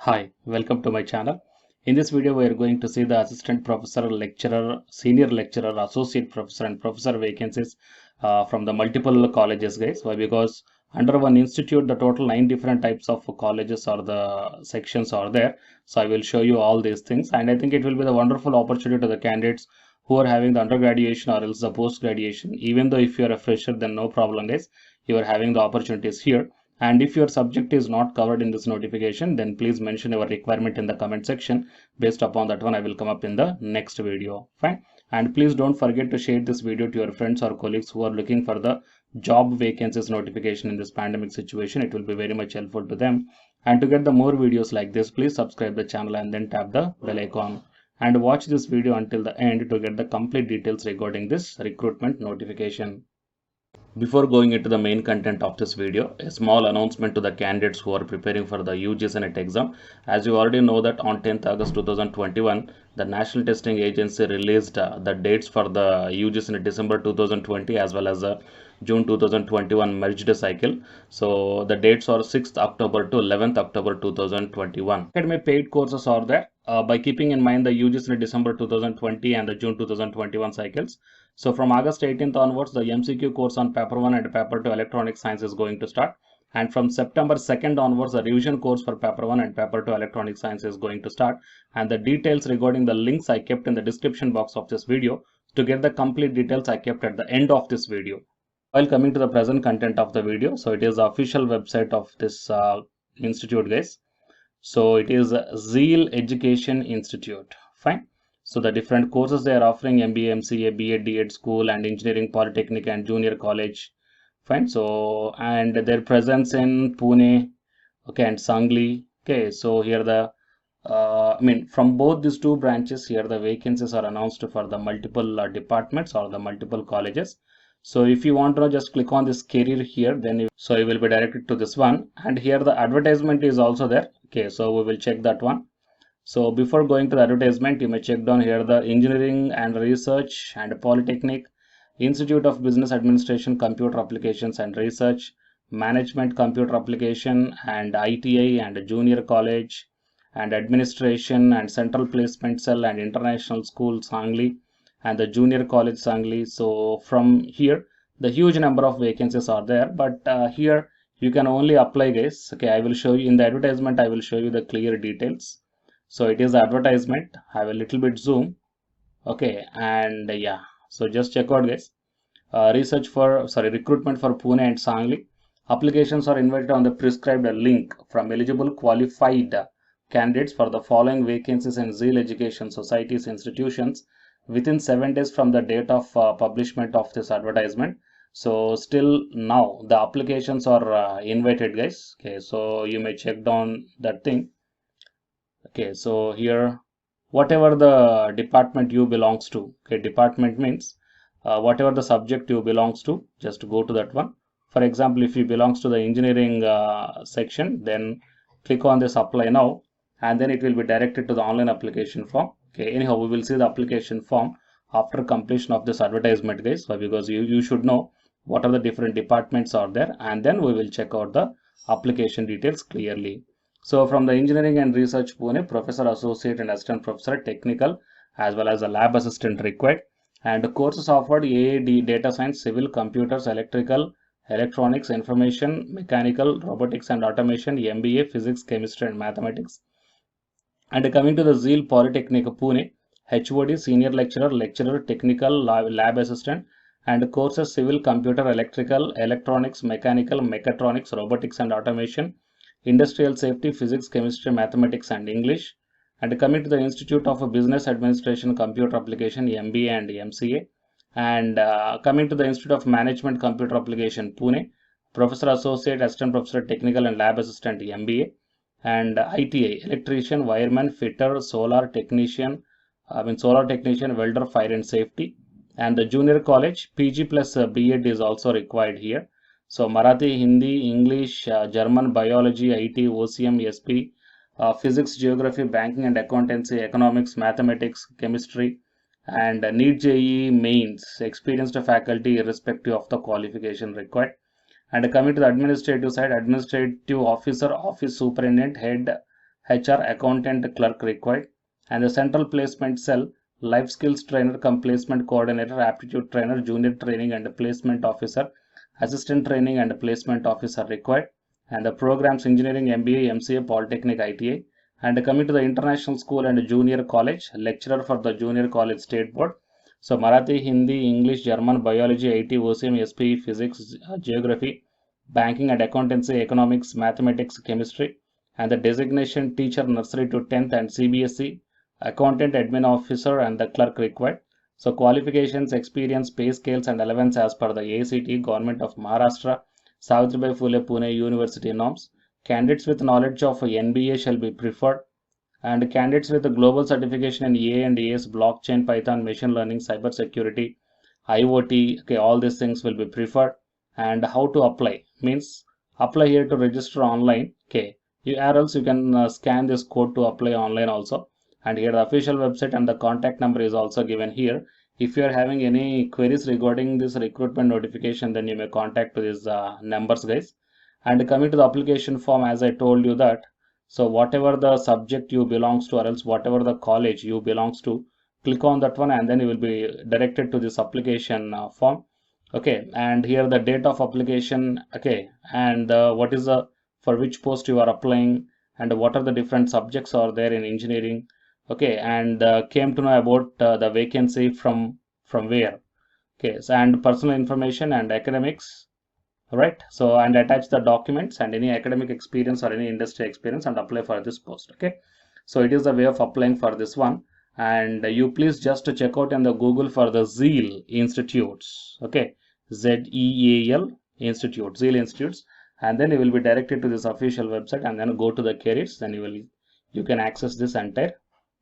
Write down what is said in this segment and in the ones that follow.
Hi, welcome to my channel. In this video, we are going to see the assistant professor, lecturer, senior lecturer, associate professor, and professor vacancies from the multiple colleges, guys. Why? Because under one institute, the total 9 different types of colleges or the sections are there. So I will show you all these things, and I think it will be the wonderful opportunity to the candidates who are having the undergraduation or else the post graduation. Even though if you are a fresher, then no problem, guys. You are having the opportunities here. And if your subject is not covered in this notification, then please mention your requirement in the comment section. Based upon that one, I will come up in the next video. Fine. And please don't forget to share this video to your friends or colleagues who are looking for the job vacancies notification in this pandemic situation. It will be very much helpful to them. And to get the more videos like this, please subscribe the channel and then tap the bell icon. And watch this video until the end to get the complete details regarding this recruitment notification. Before going into the main content of this video, a small announcement to the candidates who are preparing for the UG Senate exam. As you already know that on 10th August 2021, the National Testing Agency released the dates for the UG Senate December 2020 as well as the June 2021 merged cycle. So the dates are 6th October to 11th October 2021. Academy paid courses are there by keeping in mind the UG Senate December 2020 and the June 2021 cycles. So from August 18th onwards, the MCQ course on paper 1 and paper 2 electronic science is going to start. And from September 2nd onwards, the revision course for paper 1 and paper 2 electronic science is going to start. And the details regarding the links I kept in the description box of this video. To get the complete details I kept at the end of this video. While coming to the present content of the video, so it is the official website of this institute, guys. So it is Zeal Education Institute. Fine. So the different courses they are offering: MBA, MCA, B.Ed, D.Ed school, and engineering, polytechnic, and junior college. Fine. So and their presence in Pune, okay, and Sangli. Okay. So here the from both these two branches, here the vacancies are announced for the multiple departments or the multiple colleges. So if you want to know, just click on this career here, then you will be directed to this one. And here the advertisement is also there. Okay, so we will check that one. So before going to the advertisement, you may check down here the engineering and research and polytechnic, Institute of Business Administration, computer applications and research, management, computer application and ITI and junior college and administration and central placement cell and international school Sangli and the junior college Sangli. So from here, the huge number of vacancies are there, but here you can only apply, guys. Okay, I will show you in the advertisement. I will show you the clear details. So it is advertisement. I have a little bit zoom. Okay, and yeah, so just check out, guys. Recruitment for Pune and Sangli. Applications are invited on the prescribed link from eligible qualified candidates for the following vacancies in Zeal Education Society's institutions within 7 days from the date of publishment of this advertisement. So still now the applications are invited, guys. Okay, so you may check down that thing. Okay, so here whatever the department you belongs to, okay, department means whatever the subject you belongs to, just go to that one. For example, if you belongs to the engineering section, then click on this apply now, and then it will be directed to the online application form. Okay, anyhow, we will see the application form after completion of this advertisement, guys, because you should know what are the different departments are there, and then we will check out the application details clearly. So from the engineering and research Pune, professor, associate and assistant professor, technical as well as a lab assistant required. And the courses offered: AAD, data science, civil, computers, electrical, electronics, information, mechanical, robotics and automation, MBA, physics, chemistry and mathematics. And coming to the Zeal Polytechnic Pune, HOD, senior lecturer, lecturer, technical, lab assistant, and courses: civil, computer, electrical, electronics, mechanical, mechatronics, robotics and automation, industrial safety, physics, chemistry, mathematics and English. And coming to the Institute of Business Administration, computer application, MBA and MCA. And coming to the Institute of Management, computer application, Pune, professor, associate, assistant professor, technical and lab assistant, MBA. And ITI, electrician, wireman, fitter, solar technician, welder, fire and safety. And the junior college, PG plus B.Ed is also required here. So Marathi, Hindi, English, German, biology, IT, OCM, SP, physics, geography, banking and accountancy, economics, mathematics, chemistry, and NEET JEE mains, experienced faculty irrespective of the qualification required. And coming to the administrative side, administrative officer, office superintendent, head HR accountant clerk required. And the central placement cell, life skills trainer cum placement coordinator, aptitude trainer, junior training and placement officer, assistant training and placement officer required. And the programs engineering, MBA, MCA, Polytechnic, ITA. And coming to the international school and junior college, lecturer for the junior college state board. So Marathi, Hindi, English, German, biology, IT, OCM, SPE, physics, geography, banking and accountancy, economics, mathematics, chemistry, and the designation teacher nursery to 10th and CBSE, accountant, admin officer, and the clerk required. So qualifications, experience, pay scales, and allowance as per the ACT, Government of Maharashtra, Savitribai Phule Pune University norms. Candidates with knowledge of NBA shall be preferred, and candidates with a global certification in EA and ES, blockchain, Python, machine learning, cyber security, IoT, okay, all these things will be preferred. And how to apply means apply here to register online, okay, or else you can scan this code to apply online also. And here the official website and the contact number is also given here. If you are having any queries regarding this recruitment notification, then you may contact to these numbers, guys. And coming to the application form, as I told you that, so whatever the subject you belongs to or else whatever the college you belongs to, click on that one and then you will be directed to this application form. Okay, and here the date of application, okay, and what is the for which post you are applying, and what are the different subjects are there in engineering. Okay, and came to know about the vacancy from where. Okay, so, and personal information and academics. Right, so and attach the documents and any academic experience or any industry experience and apply for this post. Okay, so it is the way of applying for this one. And you please just check out in the Google for the Zeal Institutes. Okay, ZEAL Institute, Zeal Institutes, and then you will be directed to this official website and then go to the careers, then you can access this entire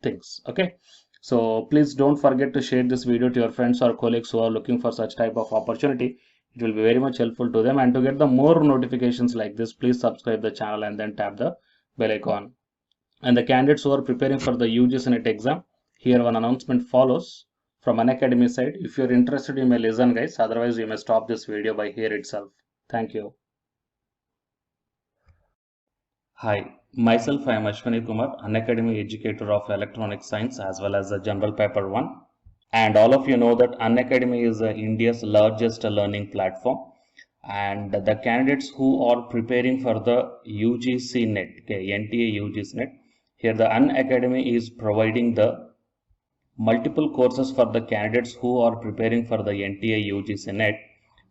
things. Okay, so please don't forget to share this video to your friends or colleagues who are looking for such type of opportunity. It will be very much helpful to them. And to get the more notifications like this, please subscribe the channel and then tap the bell icon. And the candidates who are preparing for the UGC NET exam, here one announcement follows from Unacademy side. If you're interested, you may listen, guys. Otherwise, you may stop this video by here itself. Thank you. Hi, myself I am Ashwani Kumar, Unacademy educator of electronic science as well as the general paper 1. And all of you know that Unacademy is India's largest learning platform, and the candidates who are preparing for the UGC NET, okay, NTA UGC NET, here the Unacademy is providing the multiple courses for the candidates who are preparing for the NTA UGC NET.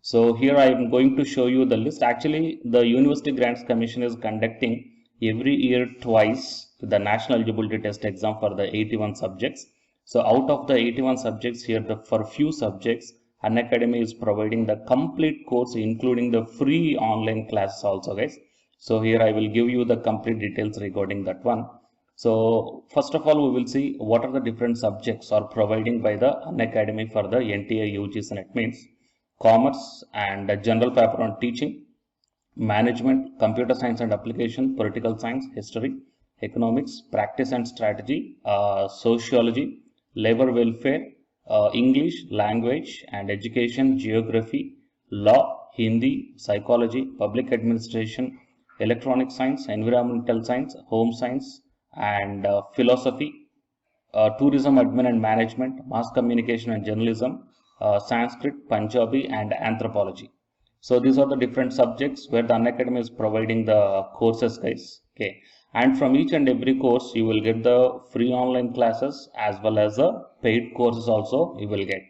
So here I am going to show you the list. Actually, the University Grants Commission is conducting every year twice the National Eligibility Test exam for the 81 subjects. So out of the 81 subjects here, for few subjects, Unacademy is providing the complete course, including the free online classes also, guys. So here I will give you the complete details regarding that one. So first of all, we will see what are the different subjects are providing by the Unacademy for the NTA UGC NET means commerce and general paper on teaching, management, computer science and application, political science, history, economics, practice and strategy, sociology, labor welfare, English, language and education, geography, law, Hindi, psychology, public administration, electronic science, environmental science, home science and philosophy, tourism, admin and management, mass communication and journalism, Sanskrit, Punjabi and anthropology. So these are the different subjects where the Unacademy is providing the courses, guys. Okay, and from each and every course you will get the free online classes as well as the paid courses also you will get.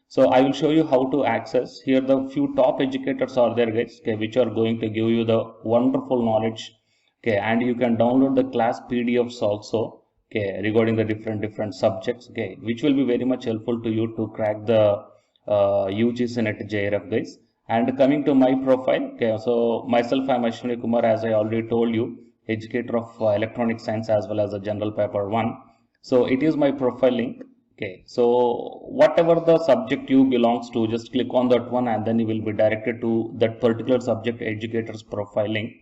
So I will show you how to access. Here the few top educators are there, guys, okay, which are going to give you the wonderful knowledge. Okay, and you can download the class PDFs also, okay, regarding the different subjects, okay, which will be very much helpful to you to crack the UGC NET JRF, guys. And coming to my profile, okay, so myself I am Ashwani Kumar, as I already told you, educator of electronic science as well as a general paper 1. So it is my profile link. Okay, so whatever the subject you belongs to, just click on that one and then you will be directed to that particular subject educator's profile link.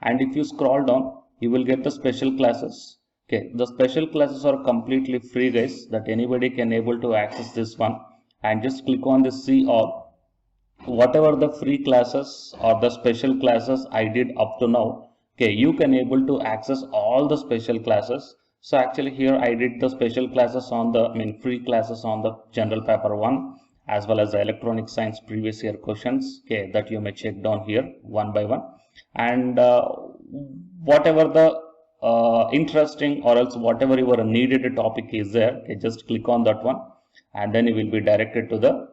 And if you scroll down, you will get the special classes. Okay, the special classes are completely free, guys, that anybody can able to access this one. And just click on the see all. Whatever the free classes or the special classes I did up to now, Okay, you can able to access all the special classes. So actually here I did the special classes on the, free classes on the general paper 1 as well as the electronic science previous year questions. Okay, that you may check down here one by one. And whatever the interesting or else whatever your needed topic is there, okay, just click on that one and then you will be directed to the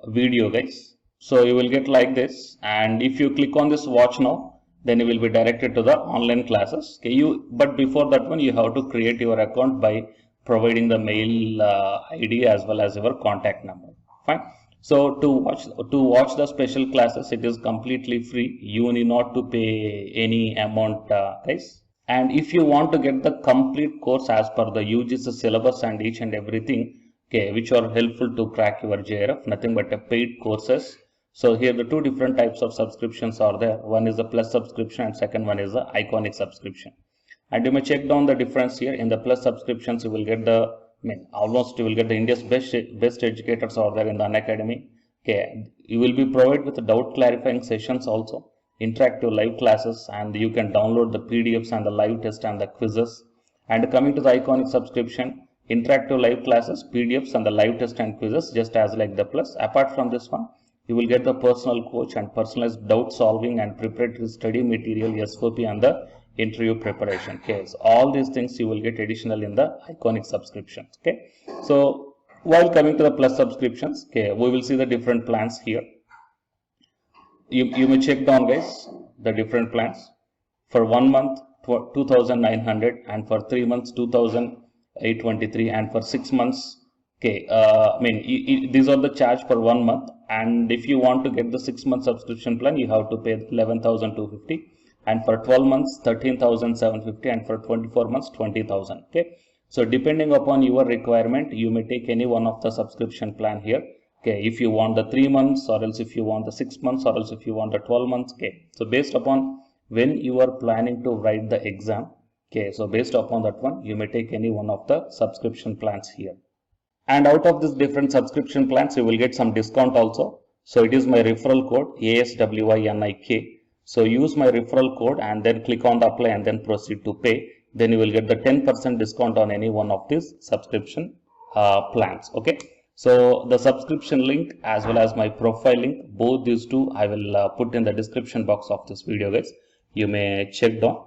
video, guys. So you will get like this, and if you click on this watch now, then you will be directed to the online classes. Okay, but before that one you have to create your account by providing the mail ID as well as your contact number. Fine. So to watch the special classes, it is completely free. You need not to pay any amount, guys. And if you want to get the complete course as per the UGC syllabus and each and everything, okay, which are helpful to crack your JRF, nothing but a paid courses. So here the two different types of subscriptions are there. One is the plus subscription and second one is the iconic subscription. And you may check down the difference here. In the plus subscriptions, you will get the, almost you will get the India's best educators are there in the Unacademy. Okay, you will be provided with doubt clarifying sessions also, interactive live classes, and you can download the PDFs and the live test and the quizzes. And coming to the iconic subscription, interactive live classes, PDFs and the live test and quizzes, just as like the plus. Apart from this one, you will get the personal coach and personalized doubt solving and preparatory study material, SOP, and the interview preparation. Okay, so all these things you will get additional in the iconic subscriptions. Okay, so while coming to the plus subscriptions, okay, we will see the different plans here. You may check down, guys, the different plans. For 1 month 2,900, and for 3 months 2,823, and for 6 months, okay, these are the charge for 1 month. And if you want to get the 6 month subscription plan, you have to pay 11,250, and for 12 months 13,750, and for 24 months 20,000. Okay, so depending upon your requirement, you may take any one of the subscription plan here. Okay, if you want the 3 months, or else if you want the 6 months, or else if you want the 12 months. Okay, so based upon when you are planning to write the exam, okay, so based upon that one, you may take any one of the subscription plans here. And out of this different subscription plans, you will get some discount also. So it is my referral code ASWINIK. So use my referral code and then click on the apply and then proceed to pay. Then you will get the 10% discount on any one of these subscription plans. Okay. So the subscription link as well as my profile link, both these two I will put in the description box of this video, guys. You may check down.